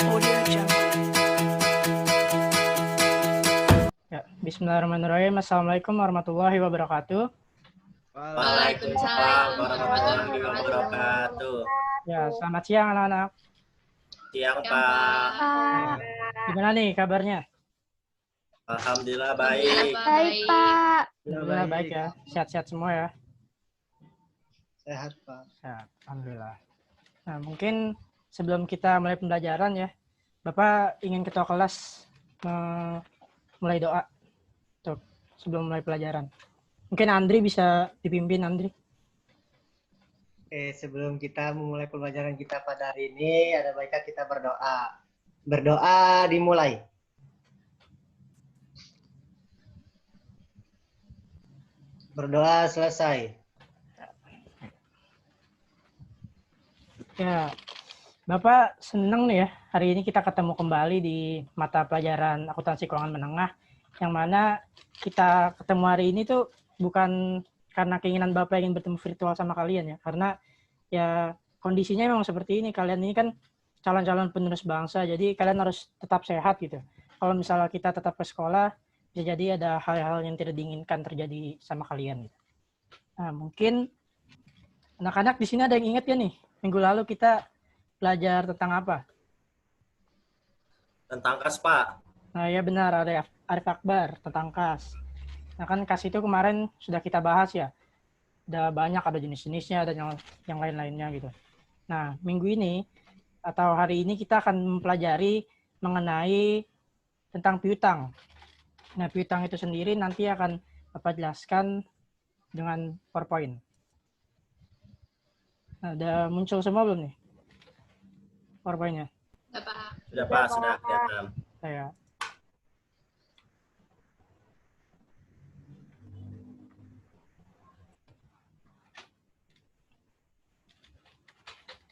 Audio Jungle. Ya, Bismillahirrahmanirrahim. Assalamualaikum warahmatullahi wabarakatuh. Waalaikumsalam warahmatullahi wabarakatuh. Ya, selamat siang anak-anak. Siang, Siang, Pak. Pak. Gimana nih kabarnya? Alhamdulillah Alhamdulillah, baik. Pak. Baik, Pak. Alhamdulillah baik ya. Sehat-sehat semua ya. Sehat, Pak. Sehat, alhamdulillah. Nah, mungkin sebelum kita mulai pembelajaran ya, Bapak ingin ketua kelas mulai doa untuk sebelum mulai pelajaran. Mungkin Andri bisa dipimpin, Andri. Oke, sebelum kita memulai pembelajaran kita pada hari ini, ada baiknya kita berdoa. Berdoa dimulai. Berdoa selesai. Ya, Bapak senang nih ya, hari ini kita ketemu kembali di mata pelajaran akuntansi keuangan menengah, yang mana kita ketemu hari ini tuh bukan karena keinginan Bapak ingin bertemu virtual sama kalian ya, karena ya kondisinya memang seperti ini. Kalian ini kan calon-calon penerus bangsa, jadi kalian harus tetap sehat gitu. Kalau misalnya kita tetap ke sekolah, bisa jadi ada hal-hal yang tidak diinginkan terjadi sama kalian gitu. Nah, mungkin anak-anak di sini ada yang ingat ya nih, minggu lalu kita belajar tentang apa? Tentang kas, Pak. Nah ya benar, ada Arif Akbar tentang kas. Nah kan kas itu kemarin sudah kita bahas ya. Ada banyak, ada jenis-jenisnya, ada yang lain-lainnya gitu. Nah minggu ini atau hari ini kita akan mempelajari mengenai tentang piutang. Nah piutang itu sendiri nanti akan Bapak jelaskan dengan PowerPoint. Nah, udah muncul semua belum nih PowerPoint-nya? Sudah, Pak. Sudah, Pak, sudah kelihatan. Saya.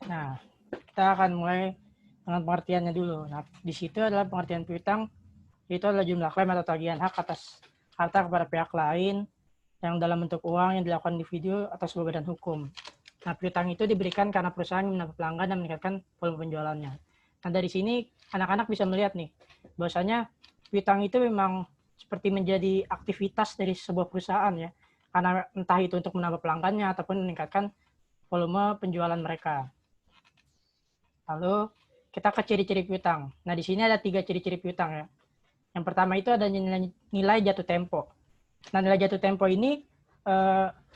Nah, kita akan mulai dengan pengertiannya dulu. Nah, di situ adalah pengertian piutang, itu adalah jumlah klaim atau tagihan hak atas harta kepada pihak lain yang dalam bentuk uang yang dilakukan individu atau sebuah badan hukum. Nah, piutang itu diberikan karena perusahaan menambah pelanggan dan meningkatkan volume penjualannya. Nah, dari sini anak-anak bisa melihat nih, bahwasanya piutang itu memang seperti menjadi aktivitas dari sebuah perusahaan ya, karena entah itu untuk menambah pelanggannya ataupun meningkatkan volume penjualan mereka. Lalu kita ke ciri-ciri piutang. Nah, di sini ada 3 ciri-ciri piutang ya. Yang pertama itu ada nilai jatuh tempo. Nah, nilai jatuh tempo ini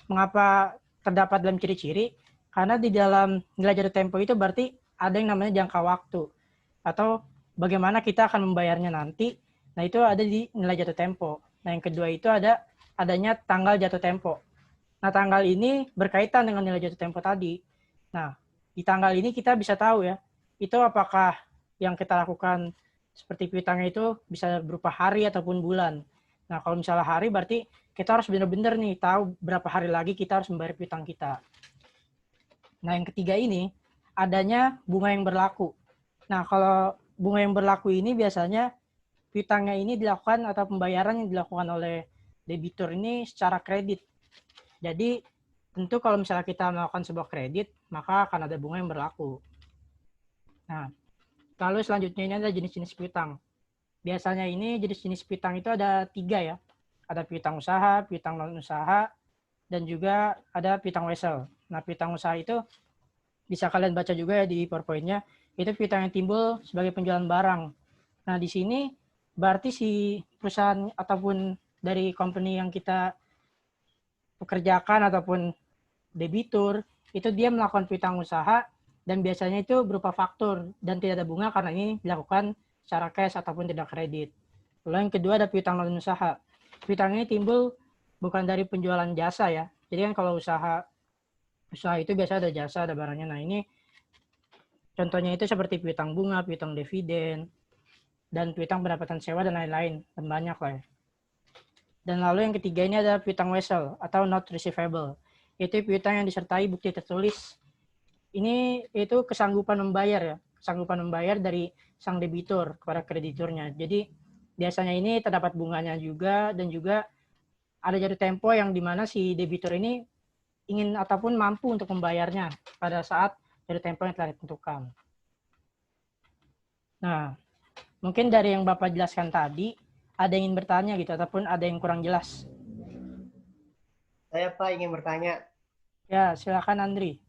mengapa terdapat dalam ciri-ciri? Karena di dalam nilai jatuh tempo itu berarti ada yang namanya jangka waktu atau bagaimana kita akan membayarnya nanti. Nah, itu ada di nilai jatuh tempo. Nah, yang kedua itu adanya tanggal jatuh tempo. Nah, tanggal ini berkaitan dengan nilai jatuh tempo tadi. Nah, di tanggal ini kita bisa tahu ya, itu apakah yang kita lakukan seperti piutangnya itu bisa berupa hari ataupun bulan. Nah, kalau misalnya hari berarti kita harus benar-benar nih tahu berapa hari lagi kita harus membayar piutang kita. Nah, yang ketiga ini adanya bunga yang berlaku. Nah, kalau bunga yang berlaku ini biasanya piutangnya ini dilakukan atau pembayaran yang dilakukan oleh debitur ini secara kredit. Jadi, tentu kalau misalnya kita melakukan sebuah kredit, maka akan ada bunga yang berlaku. Nah, lalu selanjutnya ini ada jenis-jenis piutang. Biasanya ini jenis-jenis piutang itu ada 3 ya. Ada piutang usaha, piutang non usaha, dan juga ada piutang wesel. Nah, piutang usaha itu bisa kalian baca juga ya di PowerPoint-nya. Itu piutang yang timbul sebagai penjualan barang. Nah, di sini berarti si perusahaan ataupun dari company yang kita pekerjakan ataupun debitur, itu dia melakukan piutang usaha dan biasanya itu berupa faktur dan tidak ada bunga karena ini dilakukan secara cash ataupun tidak kredit. Lalu yang kedua ada piutang non usaha. Piutang ini timbul bukan dari penjualan jasa ya. Jadi kan kalau usaha itu biasa ada jasa, ada barangnya. Nah, ini contohnya itu seperti piutang bunga, piutang dividen, dan piutang pendapatan sewa dan lain-lain. Dan banyak lah ya. Dan lalu yang ketiga ini ada piutang wesel atau not receivable. Itu piutang yang disertai bukti tertulis. Ini itu kesanggupan membayar ya. Kesanggupan membayar dari sang debitur kepada krediturnya. Jadi biasanya ini terdapat bunganya juga dan juga ada jatuh tempo yang dimana si debitur ini ingin ataupun mampu untuk membayarnya pada saat jatuh tempo yang telah ditentukan. Nah, mungkin dari yang Bapak jelaskan tadi, ada yang ingin bertanya gitu, ataupun ada yang kurang jelas. Saya Pak ingin bertanya. Ya, silakan Andri.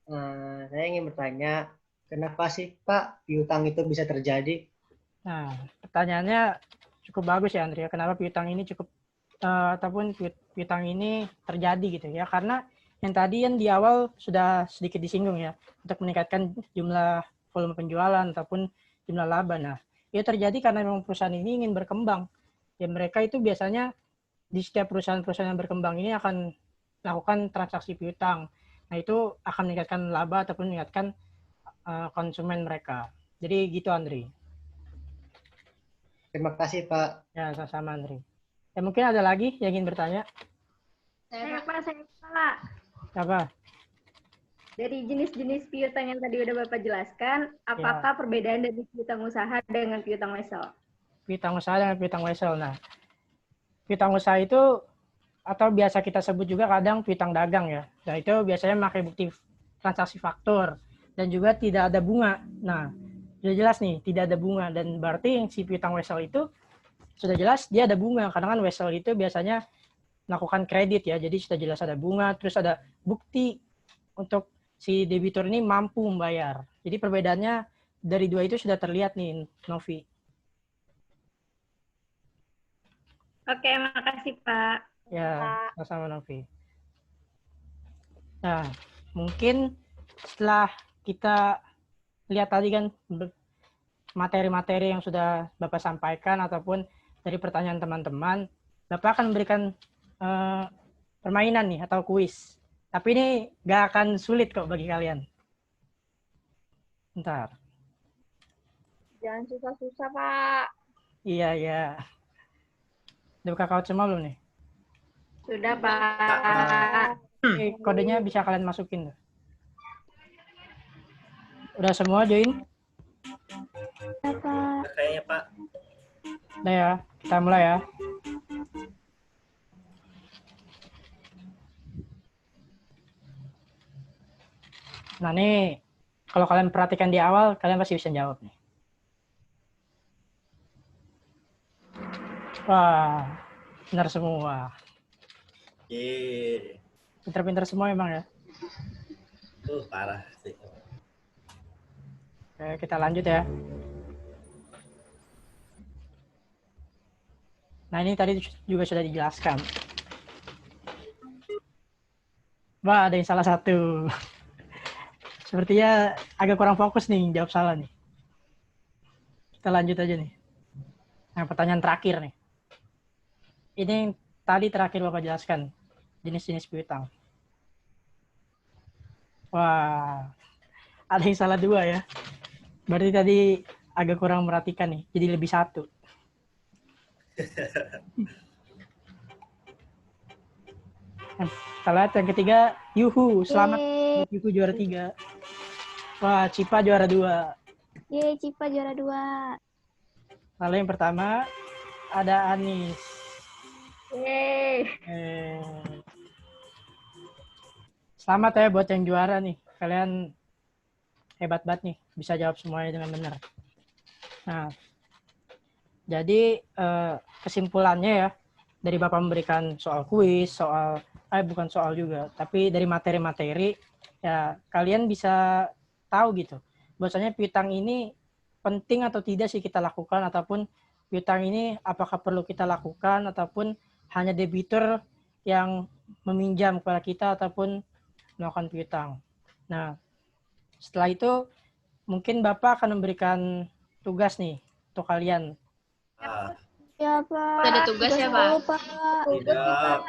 Saya ingin bertanya, kenapa sih Pak piutang itu bisa terjadi? Nah, pertanyaannya cukup bagus ya Andri. Kenapa piutang ini cukup ataupun piutang ini terjadi gitu ya? Karena yang tadi yang di awal sudah sedikit disinggung ya, untuk meningkatkan jumlah volume penjualan ataupun jumlah laba. Nah, itu terjadi karena memang perusahaan ini ingin berkembang. Ya mereka itu biasanya di setiap perusahaan-perusahaan yang berkembang ini akan lakukan transaksi piutang. Nah, itu akan meningkatkan laba ataupun meningkatkan konsumen mereka. Jadi gitu Andri. Terima kasih Pak. Ya, sama-sama Andri. Ya, mungkin ada lagi yang ingin bertanya? Saya Pak. Apa? Dari jenis-jenis piutang yang tadi udah Bapak jelaskan, apakah perbedaan dari piutang usaha dengan piutang wesel? Piutang usaha dengan piutang wesel. Nah, piutang usaha itu atau biasa kita sebut juga kadang piutang dagang ya. Nah, itu biasanya memakai bukti transaksi faktur dan juga tidak ada bunga. Nah, sudah jelas nih, tidak ada bunga dan berarti yang si piutang wesel itu sudah jelas dia ada bunga karena kan wesel itu biasanya melakukan kredit ya. Jadi sudah jelas ada bunga, terus ada bukti untuk si debitur ini mampu membayar. Jadi perbedaannya dari dua itu sudah terlihat nih, Novi. Oke, makasih Pak. Ya, sama Novi. Nah, mungkin setelah kita lihat tadi kan materi-materi yang sudah Bapak sampaikan ataupun dari pertanyaan teman-teman, Bapak akan memberikan permainan nih atau kuis. Tapi ini gak akan sulit kok bagi kalian. Bentar. Jangan susah-susah Pak. Iya, iya. Udah buka kaut semua belum nih? Sudah Pak. Oke, kodenya bisa kalian masukin. Udah semua join? Kayaknya Pak. Udah ya, kita mulai ya. Nah nih, kalau kalian perhatikan di awal, kalian pasti bisa jawab nih. Wah, benar semua. Yeay. Pinter-pinter semua emang ya. Parah sih. Oke, kita lanjut ya. Nah ini tadi juga sudah dijelaskan. Wah, ada yang salah satu. Sepertinya agak kurang fokus nih, jawab salah nih. Kita lanjut aja nih. Nah, pertanyaan terakhir nih. Ini yang tadi terakhir Bapak jelaskan. Jenis-jenis piutang. Wah, ada yang salah dua ya. Berarti tadi agak kurang merhatikan nih. Jadi lebih satu. Kita lihat yang ketiga, Yuhu. Selamat buat Yuhu juara 3. Wah, Cipa juara 2. Yeay, Cipa juara 2. Lalu yang pertama, ada Anis. Yeay. Selamat ya buat yang juara nih. Kalian hebat banget nih. Bisa jawab semuanya dengan benar. Nah, jadi kesimpulannya ya, dari Bapak memberikan soal kuis, bukan soal juga, tapi dari materi-materi, ya kalian bisa tahu gitu. Bahwasanya piutang ini penting atau tidak sih kita lakukan, ataupun piutang ini apakah perlu kita lakukan, ataupun hanya debitur yang meminjam kepada kita, ataupun melakukan piutang. Nah, setelah itu mungkin Bapak akan memberikan tugas nih untuk kalian. Ya, Pak. Ada tugas ya, Pak? Pak. Tidak.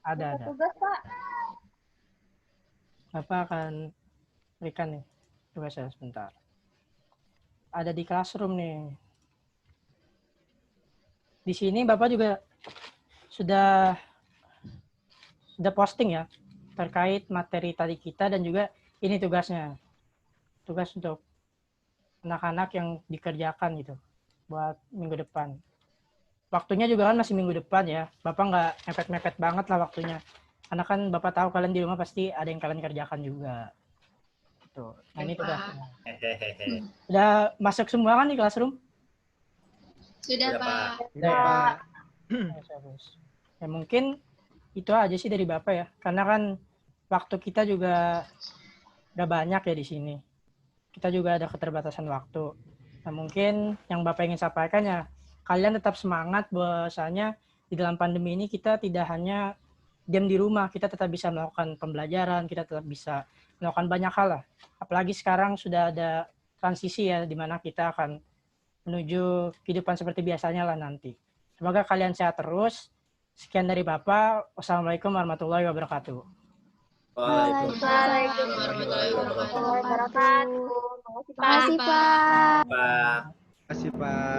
Ada. Tugas Pak. Bapak akan berikan nih tugasnya sebentar. Ada di classroom nih. Di sini Bapak juga sudah posting ya terkait materi tadi kita, dan juga ini tugasnya. Tugas untuk anak-anak yang dikerjakan gitu buat minggu depan. Waktunya juga kan masih minggu depan ya. Bapak nggak mepet-mepet banget lah waktunya. Karena kan Bapak tahu kalian di rumah pasti ada yang kalian kerjakan juga. Tuh. Nah, ini tugasnya. Hehehe. Udah masuk semua kan di classroom? Sudah, Udah, Pak. Sudah, Pak. Bagus. Ya mungkin itu aja sih dari Bapak ya. Karena kan waktu kita juga udah banyak ya di sini. Kita juga ada keterbatasan waktu. Nah, mungkin yang Bapak ingin sampaikan ya, kalian tetap semangat bahwasanya di dalam pandemi ini kita tidak hanya diam di rumah, kita tetap bisa melakukan pembelajaran, kita tetap bisa melakukan banyak hal lah. Apalagi sekarang sudah ada transisi ya, di mana kita akan menuju kehidupan seperti biasanya lah nanti. Semoga kalian sehat terus. Sekian dari Bapak. Wassalamualaikum warahmatullahi wabarakatuh. Waalaikumsalam warahmatullahi wabarakatuh. Terima kasih, Pak. Pak. Terima kasih Pak.